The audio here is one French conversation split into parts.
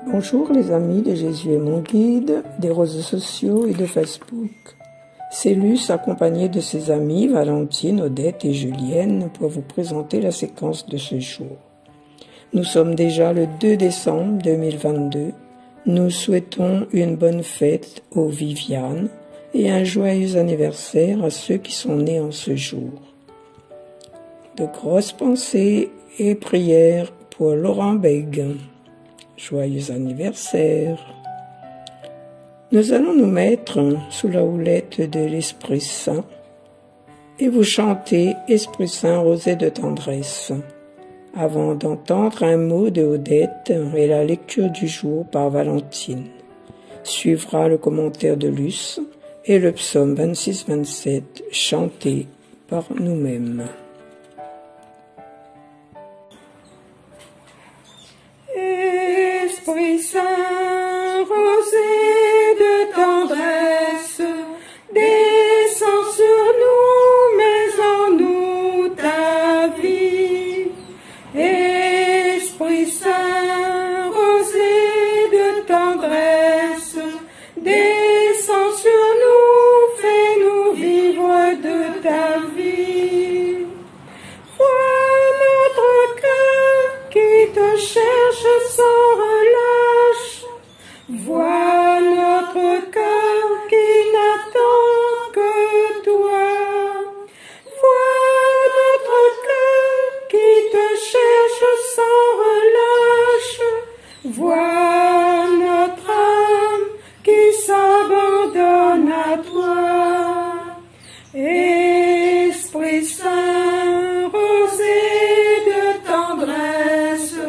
Bonjour les amis de Jésus est mon guide, des réseaux sociaux et de Facebook. C'est Luce accompagnée de ses amies Valentine, Odette et Julienne pour vous présenter la séquence de ce jour. Nous sommes déjà le 2 décembre 2022. Nous souhaitons une bonne fête aux Viviane et un joyeux anniversaire à ceux qui sont nés en ce jour. De grosses pensées et prières pour Laurent Bègue. Joyeux anniversaire. Nous allons nous mettre sous la houlette de l'Esprit Saint et vous chanter Esprit Saint rosé de tendresse avant d'entendre un mot de Odette et la lecture du jour par Valentine. Suivra le commentaire de Luce et le psaume 26-27 chanté par nous-mêmes. Esprit Saint, rosé de tendresse, descends sur nous, mets en nous ta vie. Esprit Saint, rosé de tendresse, descends sur nous, fais-nous vivre de ta vie. Vois notre cœur qui te cherche sans relâche. Vois notre cœur qui n'attend que toi. Vois notre cœur qui te cherche sans relâche. Vois notre âme qui s'abandonne à toi. Esprit Saint, rosé de tendresse,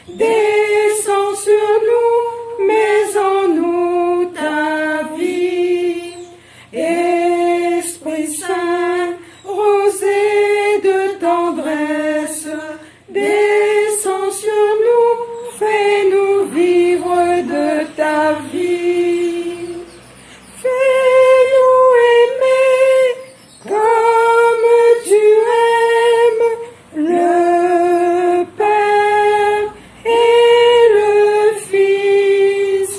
descends sur nous, mets en nous ta vie. Esprit Saint, rosé de tendresse, descends sur nous, fais-nous vivre de ta vie. Fais-nous aimer comme tu aimes le Père et le Fils.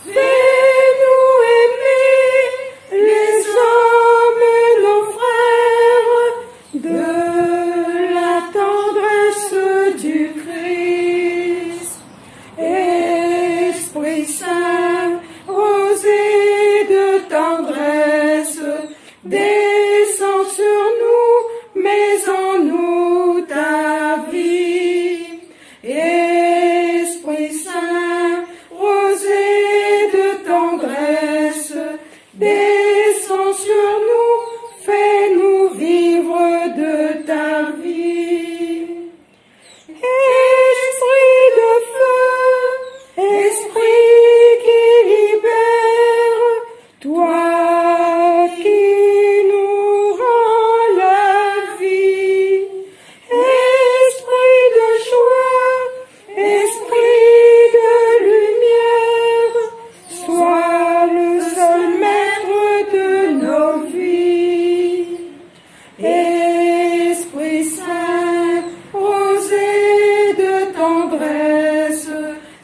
Fais-nous aimer les hommes, nos frères, de la tendresse du Christ. Esprit Saint, rosé de tendresse, descends sur nous, mets en nous ta vie. Esprit Saint, rosé de tendresse, descends sur nous, fais-nous vivre de ta vie. Esprit de feu, esprit qui libère, toi qui nous rends la vie. Esprit de joie, esprit de lumière, sois le seul maître de nos vies. Esprit Saint, rosé de tendresse,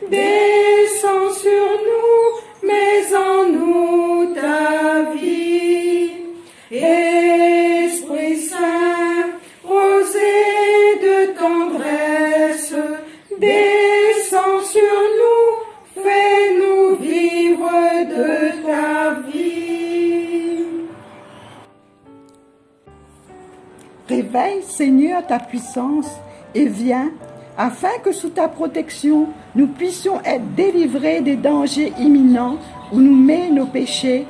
descends sur nous, mets en nous ta vie. Esprit Saint, rosé de tendresse, descends sur nous, fais-nous vivre de ta vie. Réveille, Seigneur, ta puissance et viens, afin que sous ta protection, nous puissions être délivrés des dangers imminents où nous met nos péchés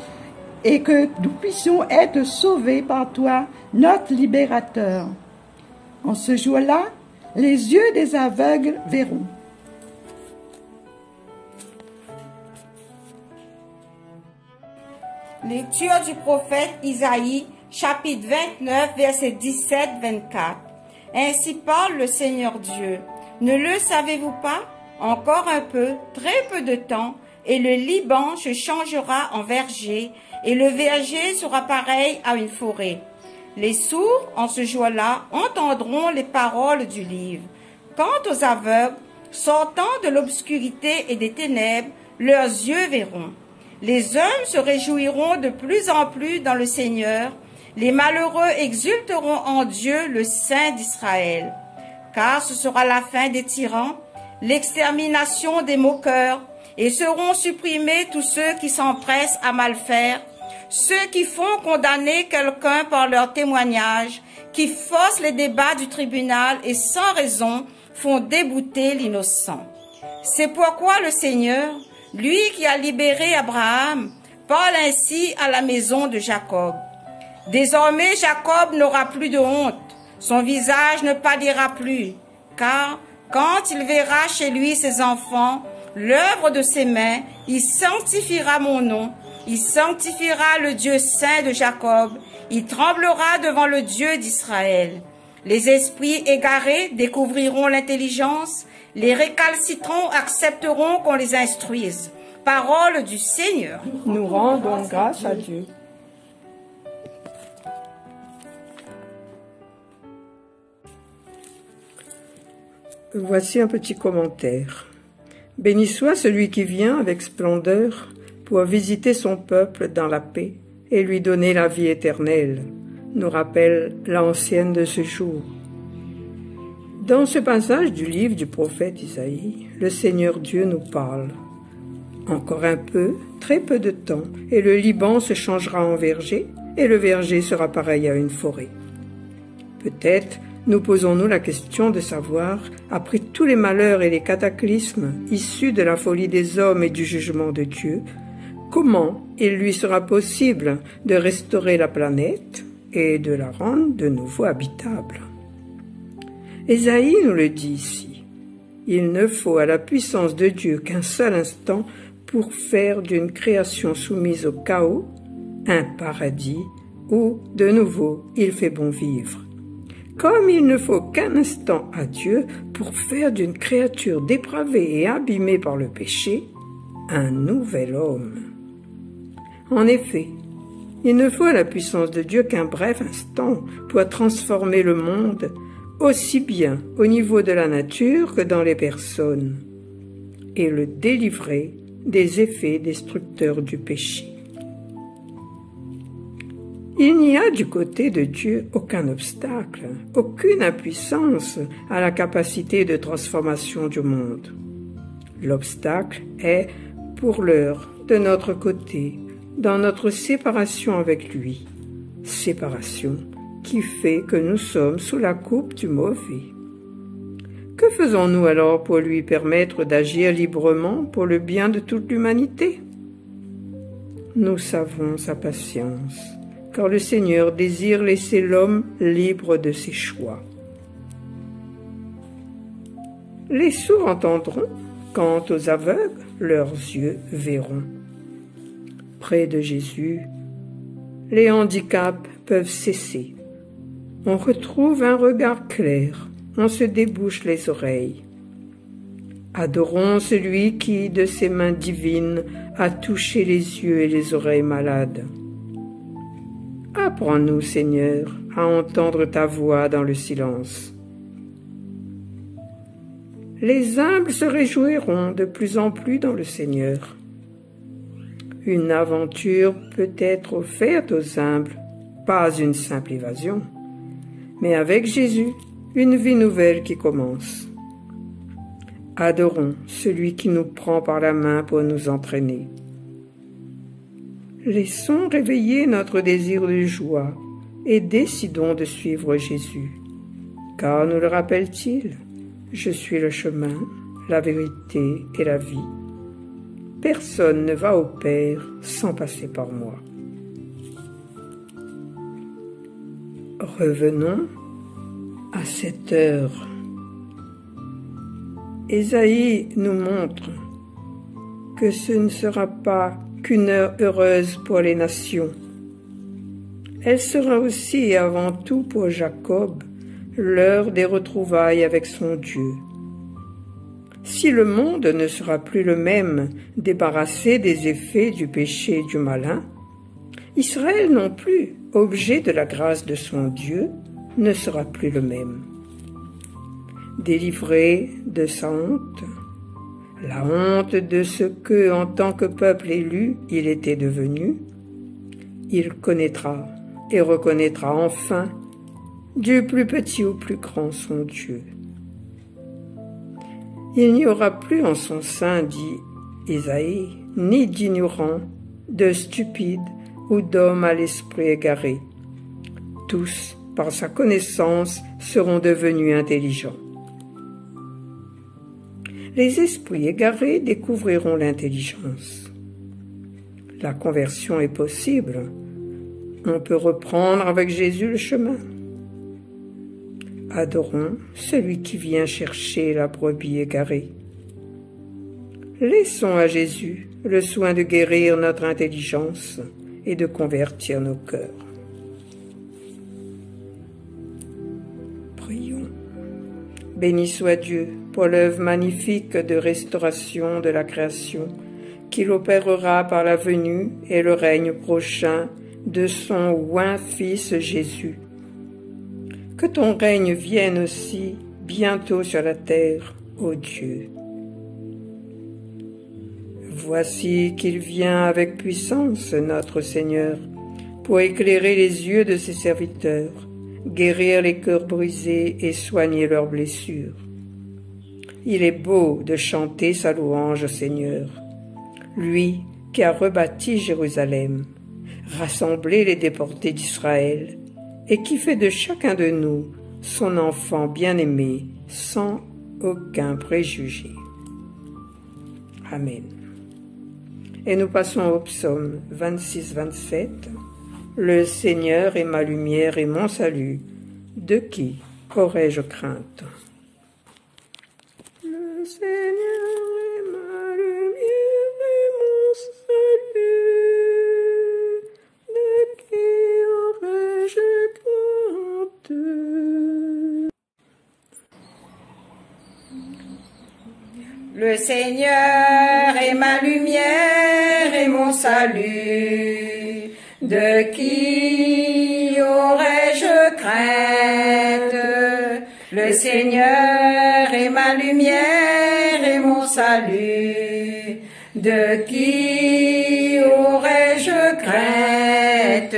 et que nous puissions être sauvés par toi, notre libérateur. En ce jour-là, les yeux des aveugles verront. Lecture du prophète Isaïe, chapitre 29, versets 17-24. Ainsi parle le Seigneur Dieu. Ne le savez-vous pas? Encore un peu, très peu de temps, et le Liban se changera en verger, et le verger sera pareil à une forêt. Les sourds, en ce jour-là, entendront les paroles du livre. Quant aux aveugles, sortant de l'obscurité et des ténèbres, leurs yeux verront. Les hommes se réjouiront de plus en plus dans le Seigneur. Les malheureux exulteront en Dieu, le Saint d'Israël. Car ce sera la fin des tyrans, l'extermination des moqueurs, et seront supprimés tous ceux qui s'empressent à mal faire, ceux qui font condamner quelqu'un par leur témoignage, qui forcent les débats du tribunal et sans raison font débouter l'innocent. C'est pourquoi le Seigneur, lui qui a libéré Abraham, parle ainsi à la maison de Jacob. Désormais Jacob n'aura plus de honte, son visage ne pâlira plus, car quand il verra chez lui ses enfants, l'œuvre de ses mains, il sanctifiera mon nom, il sanctifiera le Dieu saint de Jacob, il tremblera devant le Dieu d'Israël. Les esprits égarés découvriront l'intelligence, les récalcitrants accepteront qu'on les instruise. Parole du Seigneur. Nous rendons grâce à Dieu. Voici un petit commentaire. Béni soit celui qui vient avec splendeur pour visiter son peuple dans la paix et lui donner la vie éternelle, nous rappelle l'ancienne de ce jour. Dans ce passage du livre du prophète Isaïe, le Seigneur Dieu nous parle. Encore un peu, très peu de temps, et le Liban se changera en verger, et le verger sera pareil à une forêt. Peut-être nous posons-nous la question de savoir, après tous les malheurs et les cataclysmes issus de la folie des hommes et du jugement de Dieu, comment il lui sera possible de restaurer la planète et de la rendre de nouveau habitable. Ésaïe nous le dit ici. Il ne faut à la puissance de Dieu qu'un seul instant pour faire d'une création soumise au chaos un paradis où, de nouveau, il fait bon vivre. Comme il ne faut qu'un instant à Dieu pour faire d'une créature dépravée et abîmée par le péché un nouvel homme. En effet, il ne faut à la puissance de Dieu qu'un bref instant pour transformer le monde, aussi bien au niveau de la nature que dans les personnes, et le délivrer des effets destructeurs du péché. Il n'y a du côté de Dieu aucun obstacle, aucune impuissance à la capacité de transformation du monde. L'obstacle est, pour l'heure, de notre côté, dans notre séparation avec lui, séparation qui fait que nous sommes sous la coupe du mauvais. Que faisons-nous alors pour lui permettre d'agir librement pour le bien de toute l'humanité? Nous savons sa patience, car le Seigneur désire laisser l'homme libre de ses choix. Les sourds entendront, quant aux aveugles, leurs yeux verront. Près de Jésus, les handicaps peuvent cesser. On retrouve un regard clair, on se débouche les oreilles. Adorons celui qui, de ses mains divines, a touché les yeux et les oreilles malades. Apprends-nous, Seigneur, à entendre ta voix dans le silence. Les humbles se réjouiront de plus en plus dans le Seigneur. Une aventure peut être offerte aux humbles, pas une simple évasion, mais avec Jésus, une vie nouvelle qui commence. Adorons celui qui nous prend par la main pour nous entraîner. Laissons réveiller notre désir de joie et décidons de suivre Jésus. Car nous le rappelle-t-il, je suis le chemin, la vérité et la vie. Personne ne va au Père sans passer par moi. Revenons à cette heure. Ésaïe nous montre que ce ne sera pas qu'une heure heureuse pour les nations. Elle sera aussi et avant tout pour Jacob l'heure des retrouvailles avec son Dieu. Si le monde ne sera plus le même, débarrassé des effets du péché et du malin, Israël non plus, objet de la grâce de son Dieu, ne sera plus le même. Délivré de sa honte, la honte de ce que, en tant que peuple élu, il était devenu, il connaîtra et reconnaîtra enfin, du plus petit au plus grand, son Dieu. Il n'y aura plus en son sein, dit Ésaïe, ni d'ignorants, de stupides ou d'hommes à l'esprit égaré. Tous, par sa connaissance, seront devenus intelligents. Les esprits égarés découvriront l'intelligence. La conversion est possible. On peut reprendre avec Jésus le chemin. Adorons celui qui vient chercher la brebis égarée. Laissons à Jésus le soin de guérir notre intelligence et de convertir nos cœurs. Prions. Béni soit Dieu pour l'œuvre magnifique de restauration de la création qu'il opérera par la venue et le règne prochain de son oint Fils Jésus. Que ton règne vienne aussi bientôt sur la terre, ô Dieu. Voici qu'il vient avec puissance, notre Seigneur, pour éclairer les yeux de ses serviteurs, guérir les cœurs brisés et soigner leurs blessures. Il est beau de chanter sa louange, Seigneur, lui qui a rebâti Jérusalem, rassemblé les déportés d'Israël, et qui fait de chacun de nous son enfant bien-aimé, sans aucun préjugé. Amen. Et nous passons au psaume 26-27. Le Seigneur est ma lumière et mon salut, de qui aurais-je crainte? Le Seigneur est ma lumière et mon salut, de qui aurais-je crainte? Le Seigneur est ma lumière et mon salut, de qui aurais-je crainte? Le Seigneur est ma lumière et mon salut, de qui aurais-je crainte?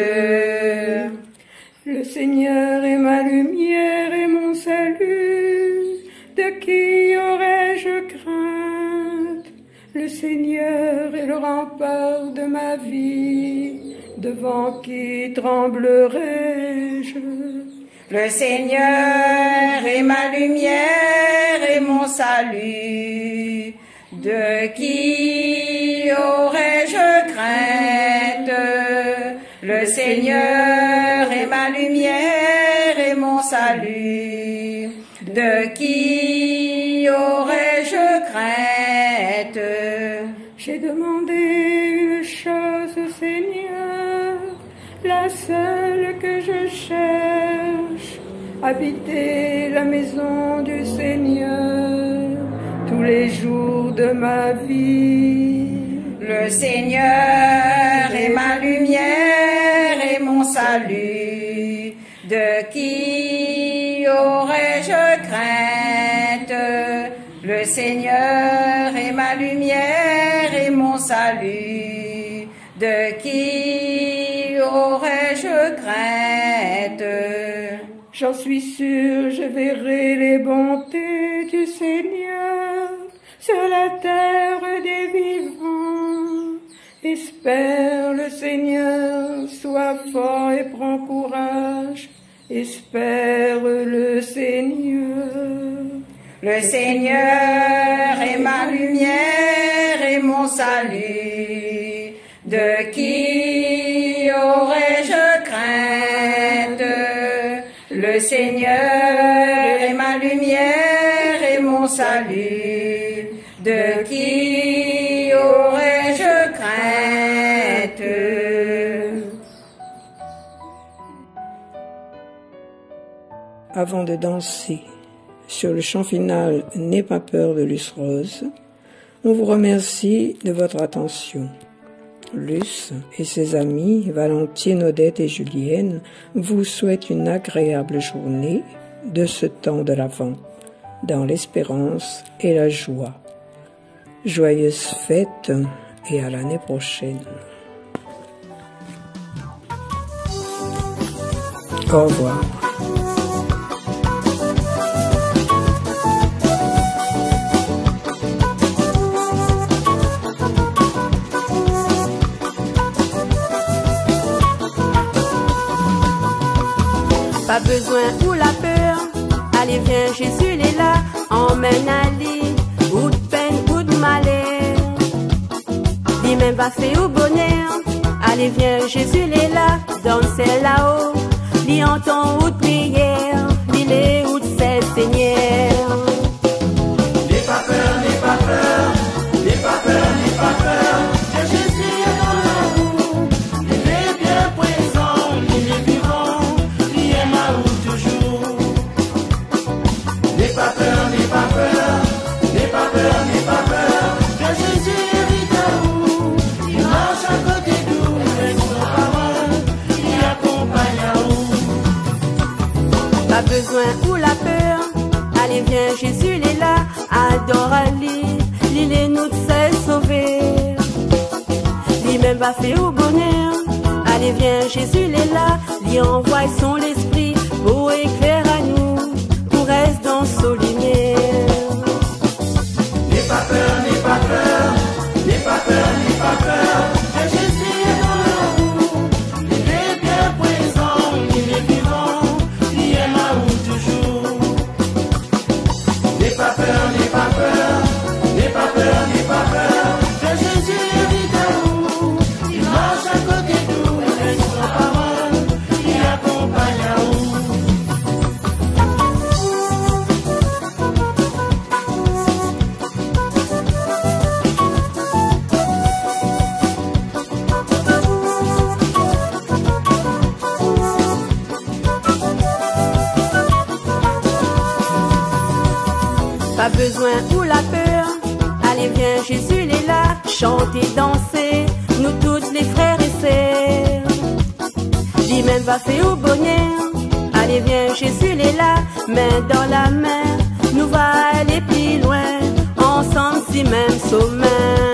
Le Seigneur est ma lumière et mon salut, de qui aurais-je crainte? Le Seigneur est le rempart de ma vie, devant qui tremblerai-je? Le Seigneur est ma lumière et mon salut, de qui aurais-je crainte? Le Seigneur est ma lumière et mon salut, de qui aurais-je crainte? J'ai demandé une chose au Seigneur, la seule que je cherche, habiter la maison du Seigneur tous les jours de ma vie. Le Seigneur est ma lumière et mon salut, de qui aurais-je crainte? Le Seigneur est ma lumière et mon salut, de qui aurais-je crainte? J'en suis sûre, je verrai les bontés du Seigneur sur la terre des vivants. Espère le Seigneur, sois fort et prends courage. Espère le Seigneur. Le Seigneur est ma lumière et mon salut, de qui aurais-je crainte? Le Seigneur est ma lumière et mon salut, de qui aurais-je crainte? Avant de danser, sur le chant final « N'aie pas peur » de Luce Rose. On vous remercie de votre attention. Luce et ses amis, Valentine, Odette et Julienne, vous souhaitent une agréable journée de ce temps de l'Avent, dans l'espérance et la joie. Joyeuses fêtes et à l'année prochaine. Au revoir. Pas besoin ou la peur, allez viens, Jésus il est là, emmène Ali, ou de peine ou de malheur, lui-même va faire au bonheur, allez viens, Jésus il est là, danser là-haut, lui entend ou de prière, il est ou de ses seigneurs. N'aie pas peur, n'aie pas peur, n'aie pas peur, n'aie pas peur, que Jésus est dans l'amour, il est bien présent, il est vivant, il est là où toujours. N'aie pas peur, n'aie pas peur, n'aie pas peur, n'aie pas peur, que Jésus est vite à vous, il marche à côté de nous, avec son parole, il accompagne à vous. Pas besoin ou la peur, allez viens, Jésus il est là, adore Ali, il est nous de se sauver, lui-même va faire au bonheur, allez viens, Jésus il est là, lui envoie son esprit pour éclairer à nous, pour rester dans son lumière. N'aie pas peur, n'aie pas peur, n'aie pas peur, n'aie pas peur, que Jésus est dans l'amour, il est bien présent, il est vivant, il est là où toujours. N'aie pas peur, n'aie pas peur, n'aie pas peur, n'aie pas peur, que Jésus est vite à vous, il marche à côté de nous, avec son parole, il accompagne à vous. Pas besoin ou la peur, allez viens, Jésus il est là, chanter, danser, nous toutes les frères et sœurs, lui-même va faire au bonheur, allez viens, Jésus il est là, main dans la main, nous va aller plus loin, ensemble si même sommet.